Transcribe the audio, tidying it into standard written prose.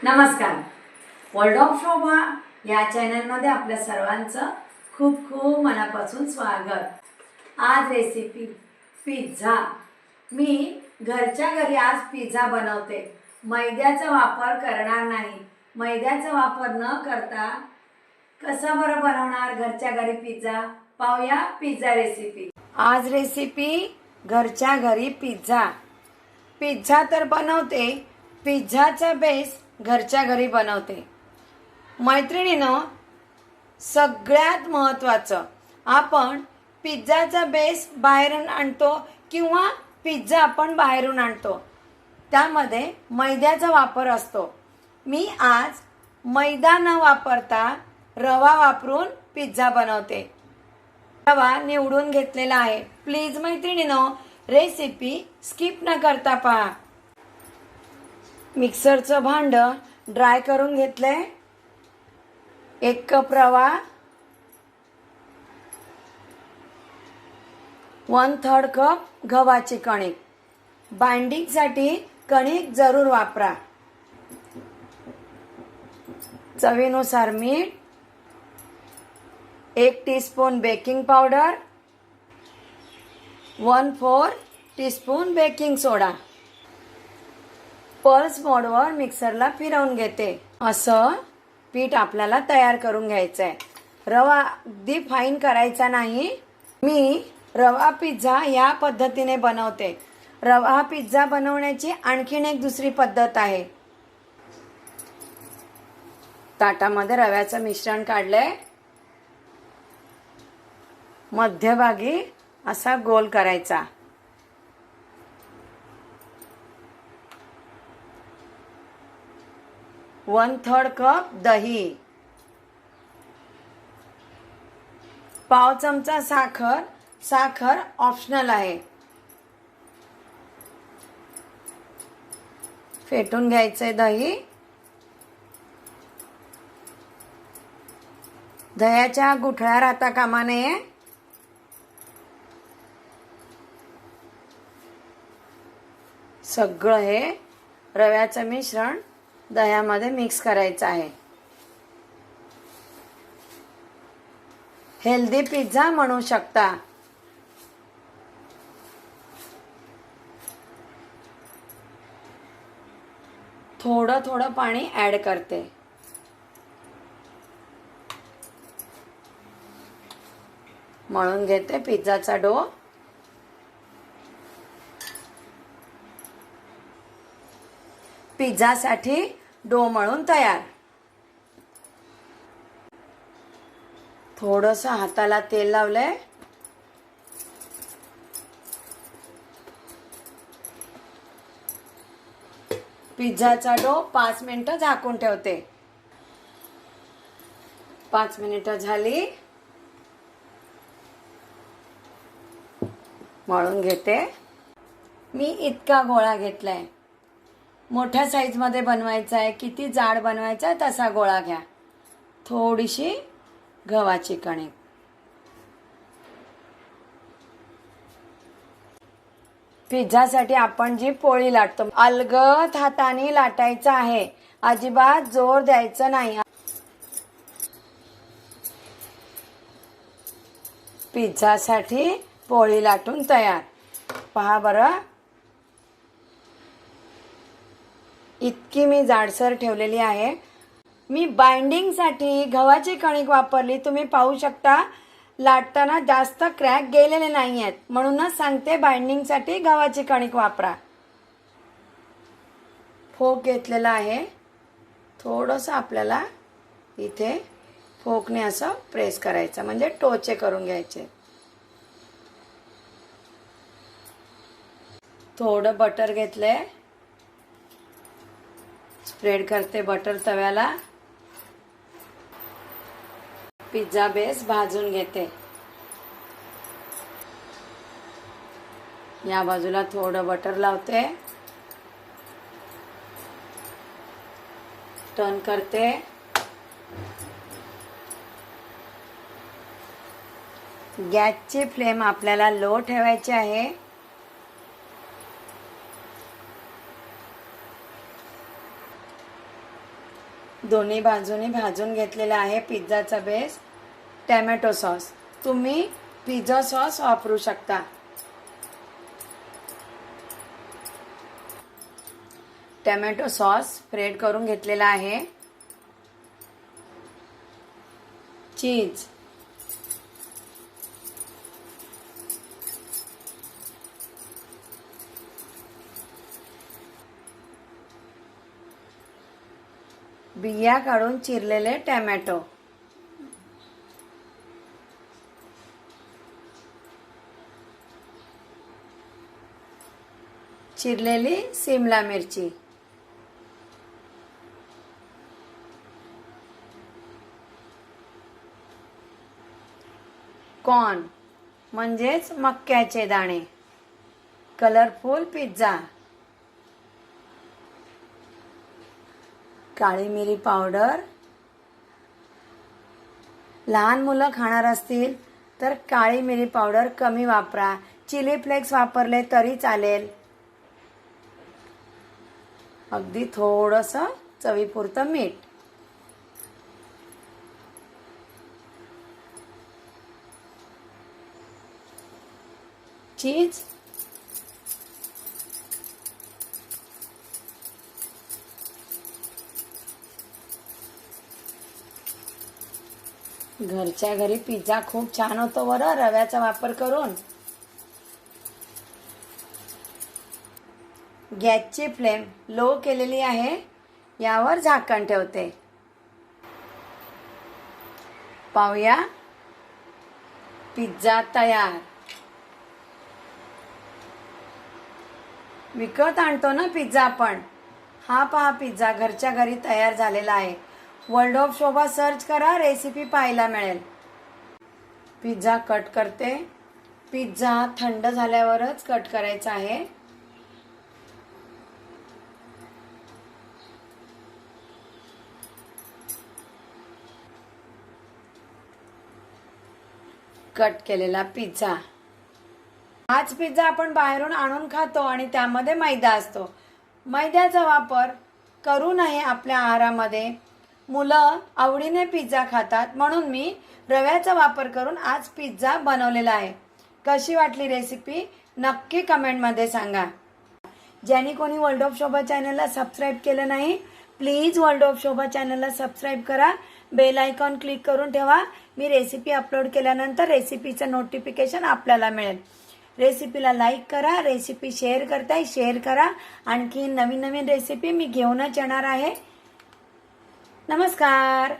नमस्कार. World of शोभा या चॅनलमध्ये आपल्या सर्वांचं खूप खूप मनापासून स्वागत. आज रेसिपी पिझ्झा. मी घरच्या घरी आज पिझ्झा बनवते. मैद्याचा वापर करणार नाही. मैद्याचा वापर न करता कसा बरं बनवणार घरच्या घरी पिझ्झा, पाहूया पिझ्झा रेसिपी. आज रेसिपी घरच्या घरी पिझ्झा. पिझ्झा तर बनवते, पिझ्झाचा बेस घरच्या घरी बनवते. मैत्रिणीनं, सगळ्यात महत्त्वाचं, आपण पिझ्झाचा बेस बाहेरून आणतो किंवा पिझ्झा आपण बाहेरून आणतो, त्यामध्ये मैद्याचा वापर असतो. मी आज मैदा न वापरता रवा वापरून पिझ्झा बनवते. रवा निवडून घेतलेला आहे. प्लीज मैत्रिणीनं, रेसिपी स्किप न करता पहा. मिक्सरचं भांड ड्राय करून घेतलंय. 1 कप रवा, 1/3 कप गव्हाची कणिक. बाइंडिंगसाठी कणिक जरूर वापरा. चवीनुसार मीठ, 1 teaspoon baking powder, 1/4 teaspoon baking soda. Pulse मोडवर मिक्सरला फिरवून घेते. असं पीठ आपल्याला तयार करून घ्यायचं आहे. रवा अगदी फाईन करायचा नाही. मी रवा पिझ्झा या पद्धतीने बनवते. रवा पिझ्झा बनवण्याची आणखीन एक दुसरी पद्धत आहे. ताटामध्ये रव्याचं मिश्रण काढलंय. मध्यभागी असा गोल करायचा. 1/3 कप दही, पाव चमचा साखर. साखर ऑप्शनल आहे. फेटून घ्यायचंय दही. दह्याच्या गुठळ्या राहता कामा नये. सगळं हे रव्याचं मिश्रण दह्यामध्ये मिक्स करायचं आहे. हेल्दी पिझ्झा म्हणू शकता. थोडं थोडं पाणी ऍड करते. मळून घेते पिझ्झाचा डो. पिझ्झासाठी डो मळून तयार. थोडंसं हाताला तेल लावलंय. पिझ्झाचा डो 5 मिनिटं झाकून ठेवते. 5 मिनिटं झाली. मळून घेते. मी इतका गोळा घेतलाय. मोठ्या साईजमध्ये बनवायचा आहे. किती जाड बनवायचा आहे तसा गोळा घ्या. थोडीशी गव्हाची कणिक. पिझ्झासाठी आपण जी पोळी लाटतो, अलगद हाताने लाटायचं आहे. अजिबात जोर द्यायचं नाही. पिझ्झासाठी पोळी लाटून तयार. पहा बरं, इतकी मी जाडसर ठेवलेली आहे. मी बाइंडिंगसाठी गव्हाची कणिक वापरली. तुम्ही पाहू शकता लाटताना जास्त क्रॅक गेलेले नाही आहेत, म्हणूनच सांगते बाइंडिंगसाठी गव्हाची कणिक वापरा. फोक घेतलेला आहे. थोडंसं आपल्याला इथे फोकने असं प्रेस करायचं, म्हणजे टोचे करून घ्यायचे. थोडं बटर घेतलंय. स्प्रेड करते बटर तव्याला. पिझ्झा बेस भाजून घेते. या बाजूला थोडं बटर लावते. टर्न करते. गॅसची फ्लेम आपल्याला लो ठेवायची आहे. दोन्ही बाजूनी भाजून घेतलेला आहे पिझ्झाचा बेस. टॅमॅटो सॉस, तुम्ही पिझ्झा सॉस वापरू शकता. टॅमॅटो सॉस स्प्रेड करून घेतलेला आहे. चीज, बिया काढून चिरलेले टॅमॅटो, चिरलेली सिमला मिरची, कॉर्न म्हणजेच मक्याचे दाणे, कलरफुल पिझ्झा, काळी मिरी पावडर. लहान मुलं खाणार असतील तर काळी मिरी पावडर कमी वापरा. चिली फ्लेक्स वापरले तरी चालेल. अगदी थोडंसं चवीपुरतं मीठ. चीज, घरच्या घरी पिझ्झा खूप छान होतो बरं रव्याचा वापर करून. गॅसची फ्लेम लो केलेली आहे. यावर झाकण ठेवते. पाहूया, पिझ्झा तयार. विकत आणतो ना पिझ्झा आपण, हा पहा पिझ्झा घरच्या घरी तयार झालेला आहे. वर्ल्ड ऑफ शोभा सर्च करा, रेसिपी पाहायला मिळेल. पिझ्झा कट करते. पिझ्झा थंड झाल्यावरच कट करायचा आहे. कट केलेला पिझ्झा. हाच पिझ्झा आपण बाहेरून आणून खातो आणि त्यामध्ये मैदा असतो. मैद्याचा वापर करू नये आपल्या आहारामध्ये. मुलं आवडीने पिझ्झा खातात म्हणून मी रव्याचा वापर करून आज पिझ्झा बनवलेला आहे. कशी वाटली रेसिपी नक्की कमेंटमध्ये सांगा. ज्यांनी कोणी वर्ल्ड ऑफ शोभा चॅनलला सबस्क्राईब केलं नाही, प्लीज वर्ल्ड ऑफ शोभा चॅनलला सबस्क्राईब करा. बेल आयकॉन क्लिक करून ठेवा. मी रेसिपी अपलोड केल्यानंतर रेसिपीचं नोटिफिकेशन आपल्याला मिळेल. रेसिपीला लाईक करा. रेसिपी शेअर करताय शेअर करा. आणखी नवीन नवीन रेसिपी मी घेऊनच येणार आहे. नमस्कार.